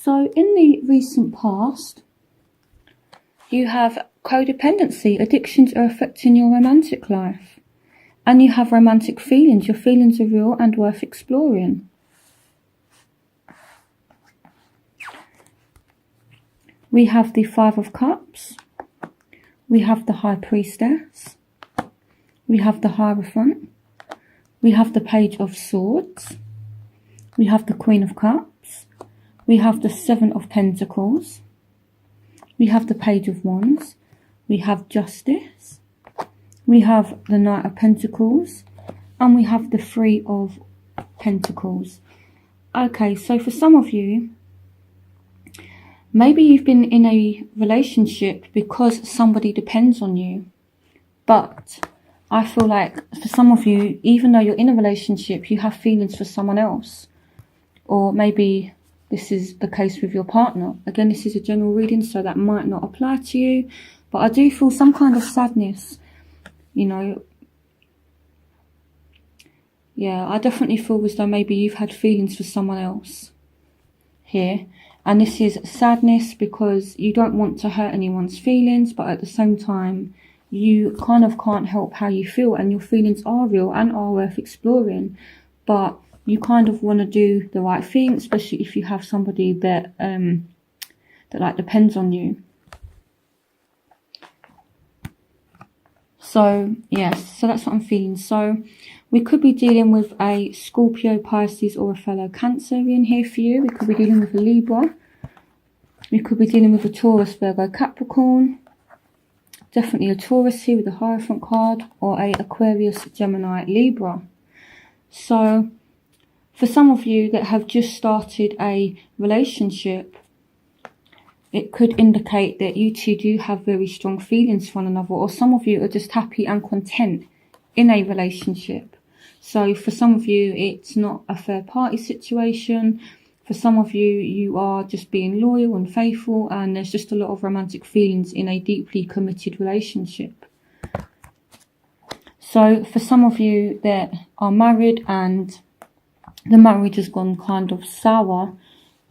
So in the recent past, you have codependency. Addictions are affecting your romantic life. And you have romantic feelings. Your feelings are real and worth exploring. We have the Five of Cups. We have the High Priestess. We have the Hierophant. We have the Page of Swords. We have the Queen of Cups. We have the Seven of Pentacles. We have the Page of Wands. We have Justice. We have the Knight of Pentacles. And we have the Three of Pentacles. Okay, so for some of you, maybe you've been in a relationship because somebody depends on you. But I feel like for some of you, even though you're in a relationship, you have feelings for someone else. Or maybe this is the case with your partner. Again, this is a general reading, so that might not apply to you. But I do feel some kind of sadness, you know. Yeah, I definitely feel as though maybe you've had feelings for someone else here. And this is sadness because you don't want to hurt anyone's feelings, but at the same time, you kind of can't help how you feel, and your feelings are real and are worth exploring. But you kind of want to do the right thing, especially if you have somebody that like depends on you. So yes, so that's what I'm feeling. So we could be dealing with a Scorpio, Pisces, or a fellow Cancerian here for you. We could be dealing with a Libra. We could be dealing with a Taurus, Virgo, Capricorn. Definitely a Taurus here with the Hierophant card, or a Aquarius, Gemini, Libra. So for some of you that have just started a relationship, it could indicate that you two do have very strong feelings for one another, or some of you are just happy and content in a relationship. So for some of you, it's not a third party situation. For some of you, you are just being loyal and faithful, and there's just a lot of romantic feelings in a deeply committed relationship. So for some of you that are married and the marriage has gone kind of sour,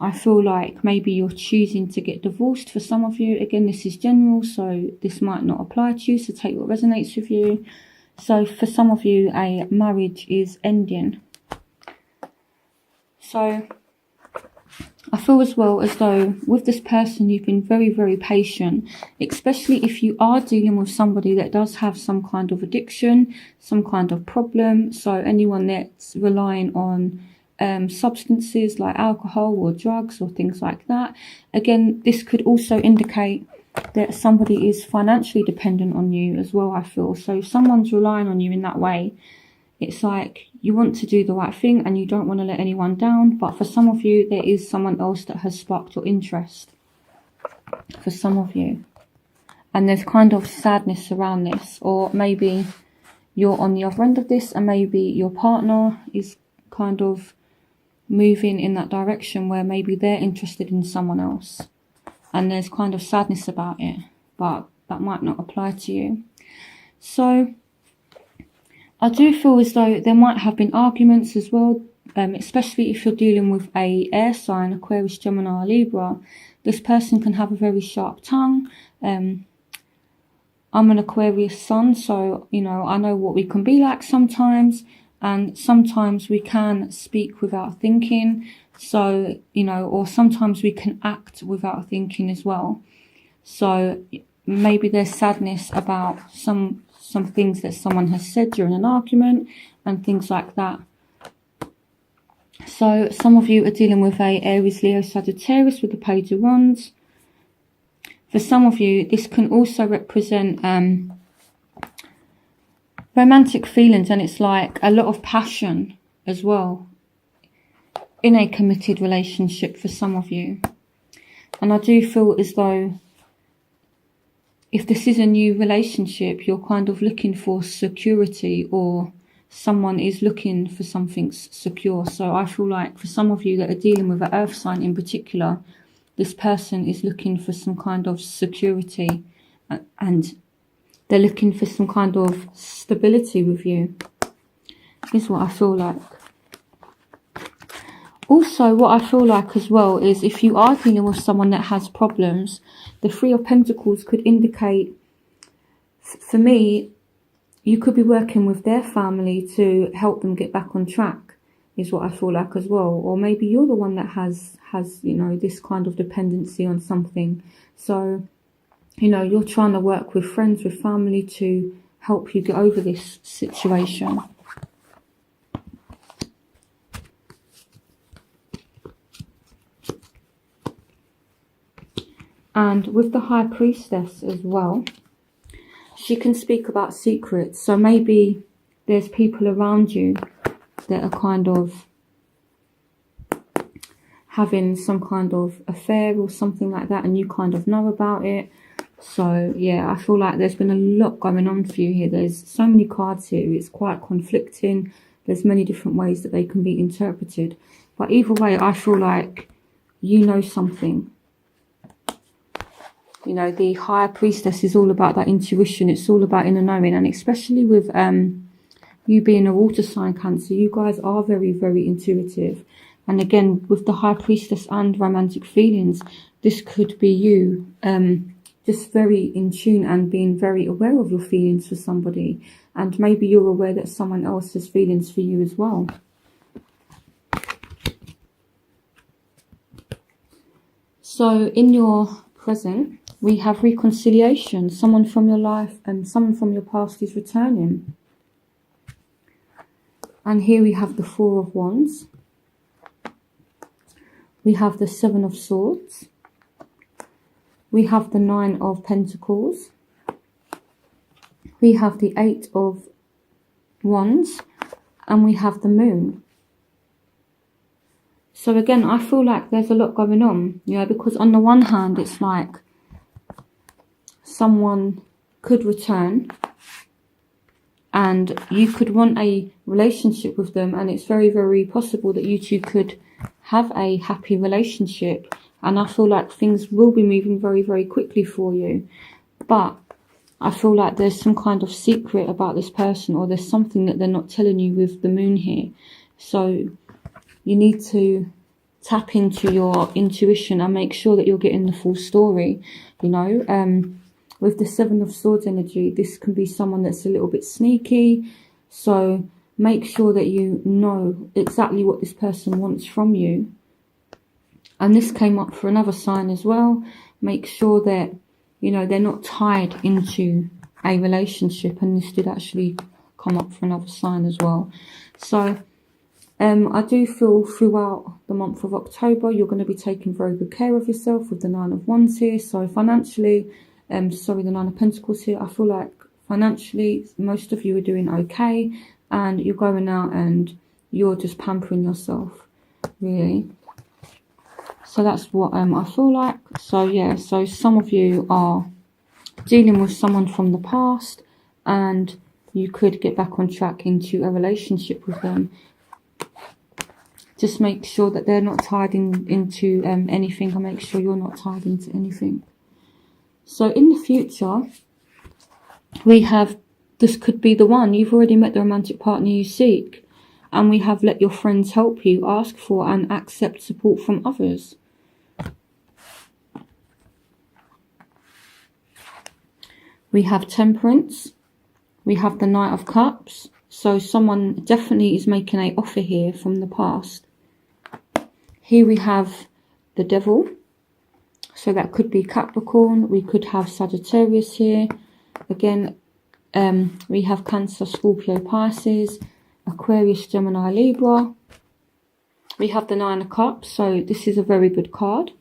I feel like maybe you're choosing to get divorced for some of you. Again, this is general, so this might not apply to you, so take what resonates with you. So for some of you, a marriage is ending. So I feel as well as though with this person, you've been very, very patient, especially if you are dealing with somebody that does have some kind of addiction, some kind of problem. So anyone that's relying on substances like alcohol or drugs or things like that. Again, this could also indicate that somebody is financially dependent on you as well, I feel. So if someone's relying on you in that way, it's like you want to do the right thing and you don't want to let anyone down. But for some of you, there is someone else that has sparked your interest. For some of you. And there's kind of sadness around this. Or maybe you're on the other end of this and maybe your partner is kind of moving in that direction where maybe they're interested in someone else. And there's kind of sadness about it. But that might not apply to you. So I do feel as though there might have been arguments as well, especially if you're dealing with a air sign, Aquarius, Gemini, or Libra. This person can have a very sharp tongue. I'm an Aquarius sun, so, you know, I know what we can be like sometimes. And sometimes we can speak without thinking. So, you know, or sometimes we can act without thinking as well. So maybe there's sadness about some things that someone has said during an argument and things like that. So some of you are dealing with a Aries, Leo, Sagittarius with the Page of Wands. For some of you, this can also represent romantic feelings, and it's like a lot of passion as well in a committed relationship for some of you. And I do feel as though if this is a new relationship, you're kind of looking for security, or someone is looking for something secure. So I feel like for some of you that are dealing with an earth sign in particular, this person is looking for some kind of security and they're looking for some kind of stability with you, is what I feel like. Also, what I feel like as well is if you are dealing with someone that has problems, the Three of Pentacles could indicate, for me, you could be working with their family to help them get back on track, is what I feel like as well. Or maybe you're the one that has you know, this kind of dependency on something. So, you know, you're trying to work with friends, with family to help you get over this situation. And with the High Priestess as well, she can speak about secrets. So maybe there's people around you that are kind of having some kind of affair or something like that, and you kind of know about it. So yeah, I feel like there's been a lot going on for you here. There's so many cards here. It's quite conflicting. There's many different ways that they can be interpreted. But either way, I feel like you know something. You know, the High Priestess is all about that intuition. It's all about inner knowing. And especially with you being a water sign, Cancer, you guys are very, very intuitive. And again, with the High Priestess and romantic feelings, this could be you just very in tune and being very aware of your feelings for somebody. And maybe you're aware that someone else has feelings for you as well. So in your present, we have reconciliation. Someone from your life and someone from your past is returning. And here we have the Four of Wands. We have the Seven of Swords. We have the Nine of Pentacles. We have the Eight of Wands. And we have the Moon. So again, I feel like there's a lot going on, you know, because on the one hand, it's like someone could return and you could want a relationship with them, and it's very, very possible that you two could have a happy relationship, and I feel like things will be moving very, very quickly for you. But I feel like there's some kind of secret about this person, or there's something that they're not telling you with the Moon here. So you need to tap into your intuition and make sure that you're getting the full story, you know. With the Seven of Swords energy, this can be someone that's a little bit sneaky. So make sure that you know exactly what this person wants from you. And this came up for another sign as well. Make sure that, you know, they're not tied into a relationship. And this did actually come up for another sign as well. So I do feel throughout the month of October, you're going to be taking very good care of yourself with the Nine of Wands here. So financially, the Nine of Pentacles here, I feel like financially, most of you are doing okay. And you're going out and you're just pampering yourself, really. So that's what I feel like. So yeah, so some of you are dealing with someone from the past and you could get back on track into a relationship with them. Just make sure that they're not tied into anything, and make sure you're not tied into anything. So in the future, we have, this could be the one. You've already met the romantic partner you seek. And we have let your friends help you, ask for and accept support from others. We have Temperance. We have the Knight of Cups. So someone definitely is making an offer here from the past. Here we have the Devil. So that could be Capricorn. We could have Sagittarius here. Again, we have Cancer, Scorpio, Pisces, Aquarius, Gemini, Libra. We have the Nine of Cups. So this is a very good card.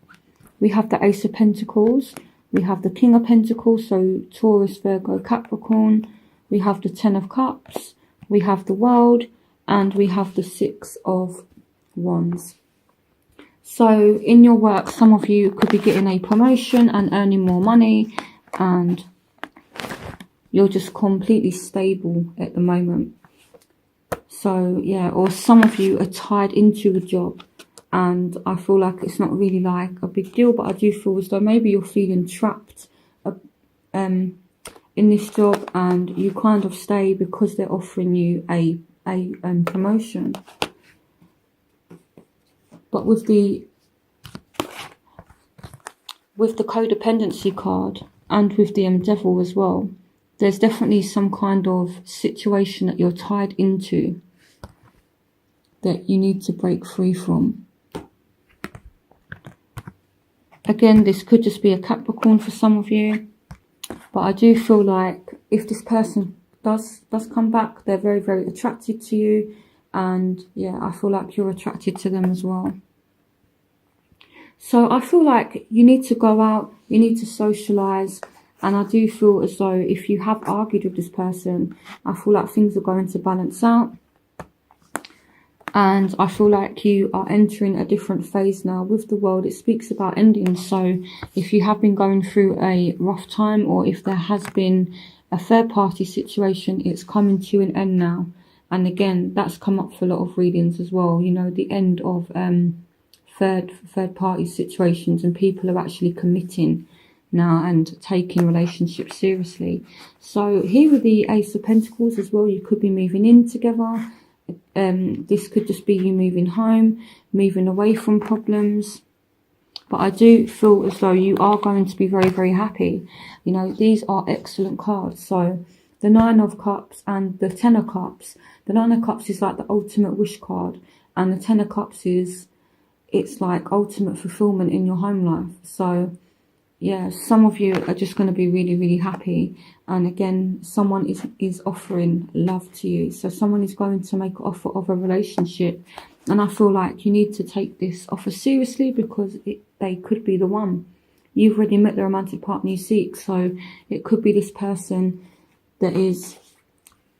We have the Ace of Pentacles. We have the King of Pentacles. So Taurus, Virgo, Capricorn. We have the Ten of Cups. We have the World. And we have the Six of Wands. So in your work, some of you could be getting a promotion and earning more money, and you're just completely stable at the moment. So yeah, or some of you are tied into a job and I feel like it's not really like a big deal, but I do feel as though maybe you're feeling trapped in this job and you kind of stay because they're offering you a promotion. But with the codependency card and with the devil as well, there's definitely some kind of situation that you're tied into that you need to break free from. Again, this could just be a Capricorn for some of you, but I do feel like if this person does come back, they're very, very attracted to you, and yeah, I feel like you're attracted to them as well. So I feel like you need to go out, you need to socialize, and I do feel as though if you have argued with this person, I feel like things are going to balance out. And I feel like you are entering a different phase now. With the World, it speaks about endings. So if you have been going through a rough time, or if there has been a third party situation, it's coming to an end now. And again, that's come up for a lot of readings as well. You know, the end of third party situations, and people are actually committing now and taking relationships seriously. So here with the Ace of Pentacles as well, you could be moving in together. This could just be you moving home, moving away from problems. But I do feel as though you are going to be very, very happy. You know, these are excellent cards. So the Nine of Cups and the Ten of Cups. The Nine of Cups is like the ultimate wish card, and the Ten of Cups is, it's like ultimate fulfillment in your home life. So yeah, some of you are just going to be really, really happy. And again, someone is offering love to you. So someone is going to make an offer of a relationship. And I feel like you need to take this offer seriously, because they could be the one. You've already met the romantic partner you seek. So it could be this person that is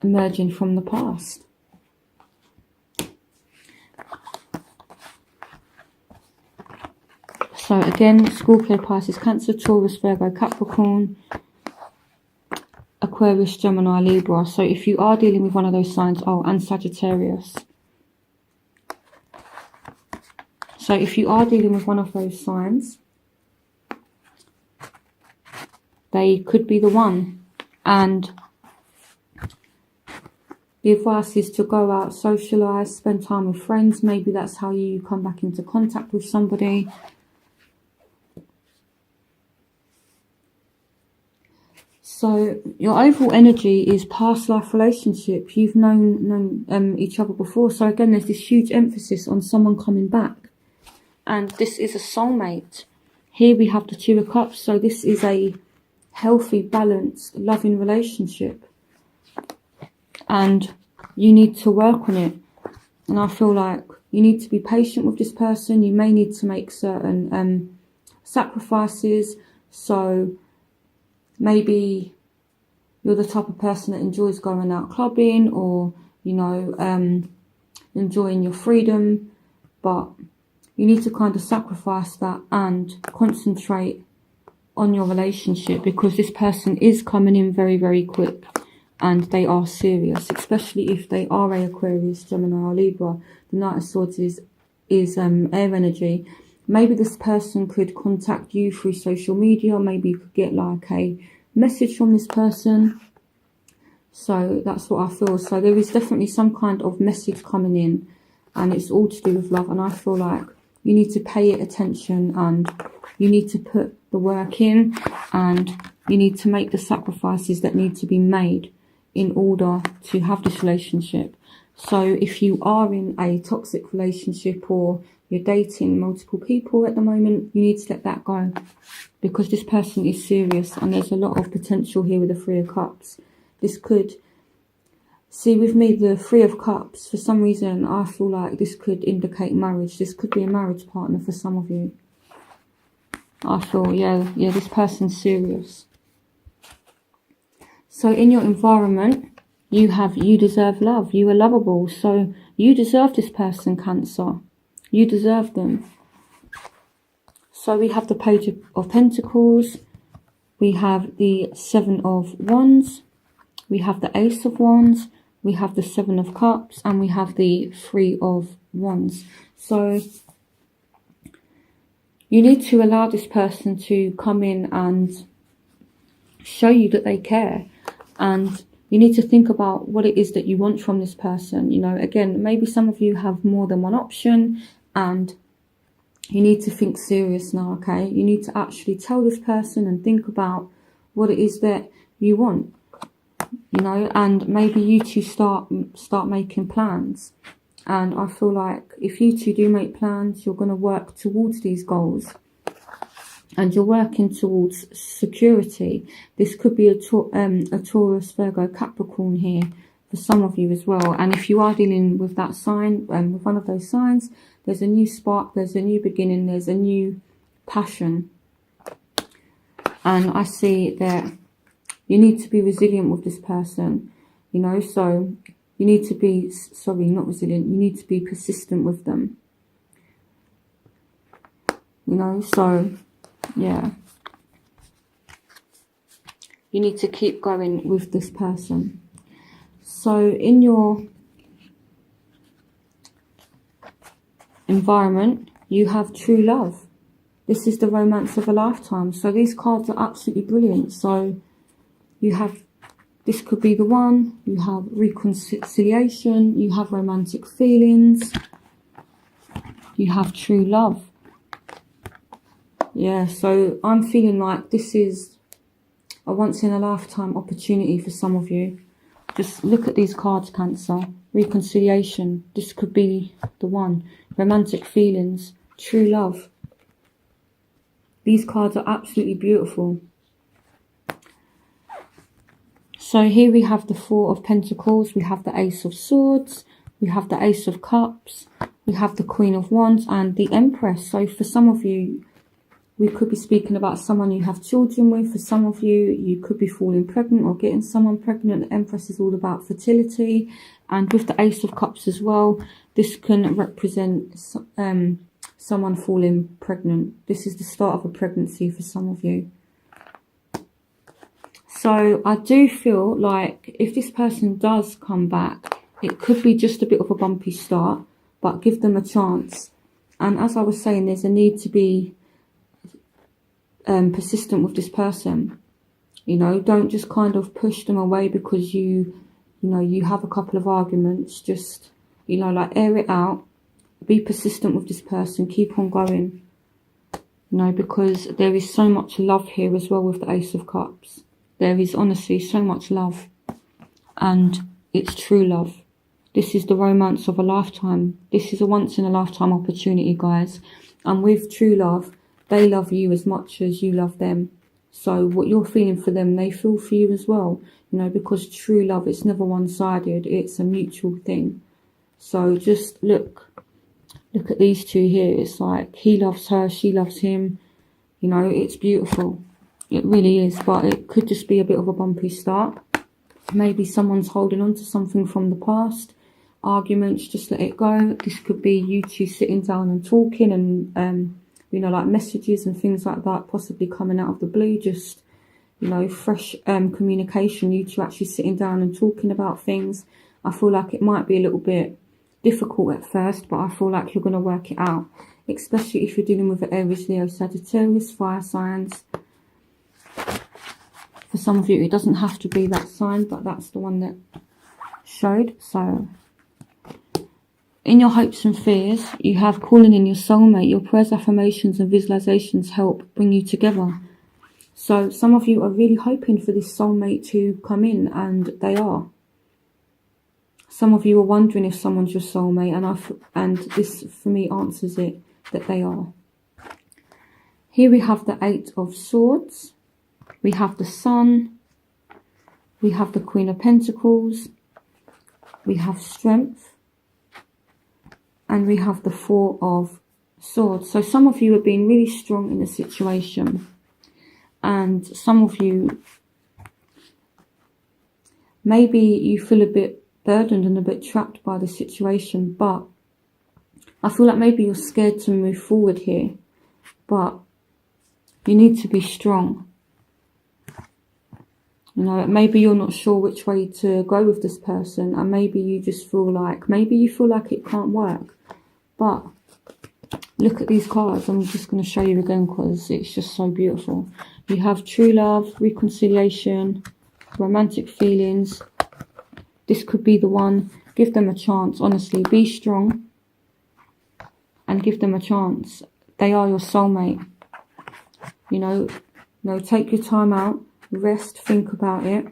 emerging from the past. So again, Scorpio, Pisces, Cancer, Taurus, Virgo, Capricorn, Aquarius, Gemini, Libra. So if you are dealing with one of those signs, and Sagittarius. So if you are dealing with one of those signs, they could be the one. And the advice is to go out, socialise, spend time with friends. Maybe that's how you come back into contact with somebody. So your overall energy is past life relationship. You've known each other before. So again, there's this huge emphasis on someone coming back. And this is a soulmate. Here we have the Two of Cups. So this is a healthy, balanced, loving relationship. And you need to work on it. And I feel like you need to be patient with this person. You may need to make certain sacrifices. So maybe you're the type of person that enjoys going out clubbing, or, you know, enjoying your freedom. But you need to kind of sacrifice that and concentrate on your relationship, because this person is coming in very, very quick. And they are serious, especially if they are a Aquarius, Gemini or Libra. The Knight of Swords is air energy. Maybe this person could contact you through social media. Maybe you could get like a message from this person. So that's what I feel. So there is definitely some kind of message coming in, and it's all to do with love. And I feel like you need to pay it attention, and you need to put the work in, and you need to make the sacrifices that need to be made in order to have this relationship. So if you are in a toxic relationship, or you're dating multiple people at the moment, you need to let that go, because this person is serious, and there's a lot of potential here with the Three of Cups. This could, see with me, the Three of Cups, for some reason I feel like this could indicate marriage. This could be a marriage partner for some of you. I feel, yeah, this person's serious. So in your environment, you deserve love. You are lovable. So you deserve this person, Cancer. You deserve them. So we have the Page of Pentacles. We have the Seven of Wands. We have the Ace of Wands. We have the Seven of Cups. And we have the Three of Wands. So you need to allow this person to come in and show you that they care. And you need to think about what it is that you want from this person. You know, again, maybe some of you have more than one option, and You need to think serious now, okay? You need to actually tell this person and think about what it is that you want, you know, and maybe you two start making plans. And I feel like if you two do make plans, you're going to work towards these goals. And you're working towards security. This could be a Taurus, Virgo, Capricorn here for some of you as well. And if you are dealing with that sign, with one of those signs, there's a new spark, there's a new beginning, there's a new passion. And I see that you need to be resilient with this person, you know, so you need to be, sorry, not resilient, you need to be persistent with them. You know, so, yeah. You need to keep going with this person. So in your environment, you have true love. This is the romance of a lifetime. So these cards are absolutely brilliant. So you have, this could be the one. You have reconciliation. You have romantic feelings. You have true love. Yeah, so I'm feeling like this is a once in a lifetime opportunity for some of you. Just look at these cards, Cancer. Reconciliation. This could be the one. Romantic feelings. True love. These cards are absolutely beautiful. So here we have the Four of Pentacles. We have the Ace of Swords. We have the Ace of Cups. We have the Queen of Wands and the Empress. So for some of you, we could be speaking about someone you have children with. For some of you, you could be falling pregnant or getting someone pregnant. The Empress is all about fertility. And with the Ace of Cups as well, this can represent someone falling pregnant. This is the start of a pregnancy for some of you. So I do feel like if this person does come back, it could be just a bit of a bumpy start, but give them a chance. And as I was saying, there's a need to be persistent with this person. You know, don't just kind of push them away because you know, you have a couple of arguments. Just, you know, like air it out. Be persistent with this person. Keep on going. You know, because there is so much love here as well with the Ace of Cups. There is honestly so much love. And it's true love. This is the romance of a lifetime. This is a once in a lifetime opportunity, guys. And with true love, they love you as much as you love them. So what you're feeling for them, they feel for you as well. You know, because true love, it's never one-sided. It's a mutual thing. So just look at these two here. It's like he loves her, she loves him. You know, it's beautiful. It really is. But it could just be a bit of a bumpy start. Maybe someone's holding on to something from the past. Arguments, just let it go. This could be you two sitting down and talking and, you know, like messages and things like that possibly coming out of the blue. Just, you know, fresh communication. You two actually sitting down and talking about things. I feel like it might be a little bit difficult at first, but I feel like you're going to work it out. Especially if you're dealing with the Aries, Leo, Sagittarius, fire signs. For some of you, it doesn't have to be that sign, but that's the one that showed. So in your hopes and fears, you have calling in your soulmate. Your prayers, affirmations and visualizations help bring you together. So some of you are really hoping for this soulmate to come in, and they are. Some of you are wondering if someone's your soulmate, and this for me answers it, that they are. Here we have the Eight of Swords. We have the Sun. We have the Queen of Pentacles. We have Strength. And we have the Four of Swords. So some of you are being really strong in the situation. And some of you, maybe you feel a bit burdened and a bit trapped by the situation. But I feel like maybe you're scared to move forward here. But you need to be strong. You know, maybe you're not sure which way to go with this person. And maybe you just feel like, maybe you feel like it can't work. But look at these cards. I'm just going to show you again because it's just so beautiful. You have true love, reconciliation, romantic feelings. This could be the one. Give them a chance. Honestly, be strong and give them a chance. they are your soulmate. You know, take your time out, rest, think about it.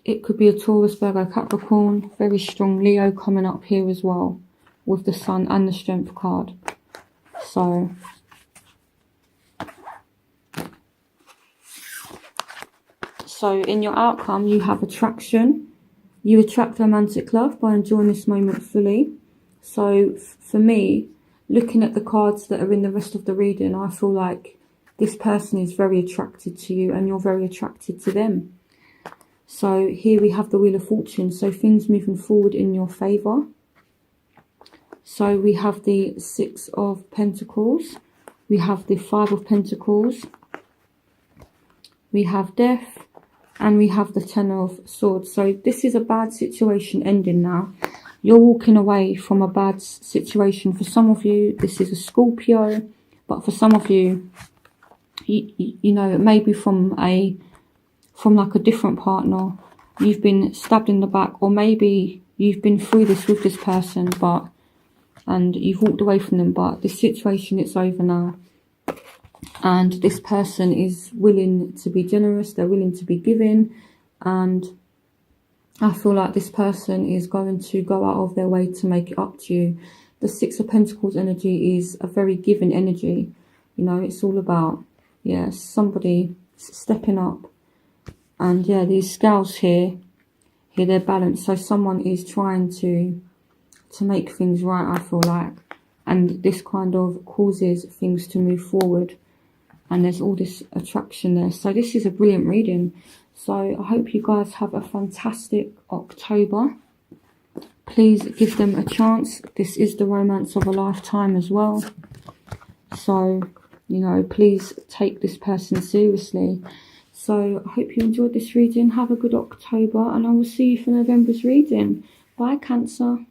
It could be a Taurus, Virgo, Capricorn, very strong Leo coming up here as well, with the Sun and the Strength card. So in your outcome, you have attraction. You attract romantic love by enjoying this moment fully. So for me, looking at the cards that are in the rest of the reading, I feel like this person is very attracted to you and you're very attracted to them. So here we have the Wheel of Fortune. So things moving forward in your favour. So we have the Six of Pentacles. We have the Five of Pentacles. We have Death. And we have the Ten of Swords. So this is a bad situation ending now. You're walking away from a bad situation. For some of you, this is a Scorpio. But for some of you, you know, it may be from like a different partner. You've been stabbed in the back. Or maybe you've been through this with this person. And you've walked away from them. But this situation, it's over now. And this person is willing to be generous. They're willing to be giving. And I feel like this person is going to go out of their way to make it up to you. The Six of Pentacles energy is a very giving energy. You know, it's all about, yeah, somebody stepping up. And yeah, these scales here they're balanced. So someone is trying to make things right, I feel like. And this kind of causes things to move forward. And there's all this attraction there. So this is a brilliant reading. So I hope you guys have a fantastic October. Please give them a chance. This is the romance of a lifetime as well. So, you know, please take this person seriously. So I hope you enjoyed this reading. Have a good October. And I will see you for November's reading. Bye, Cancer.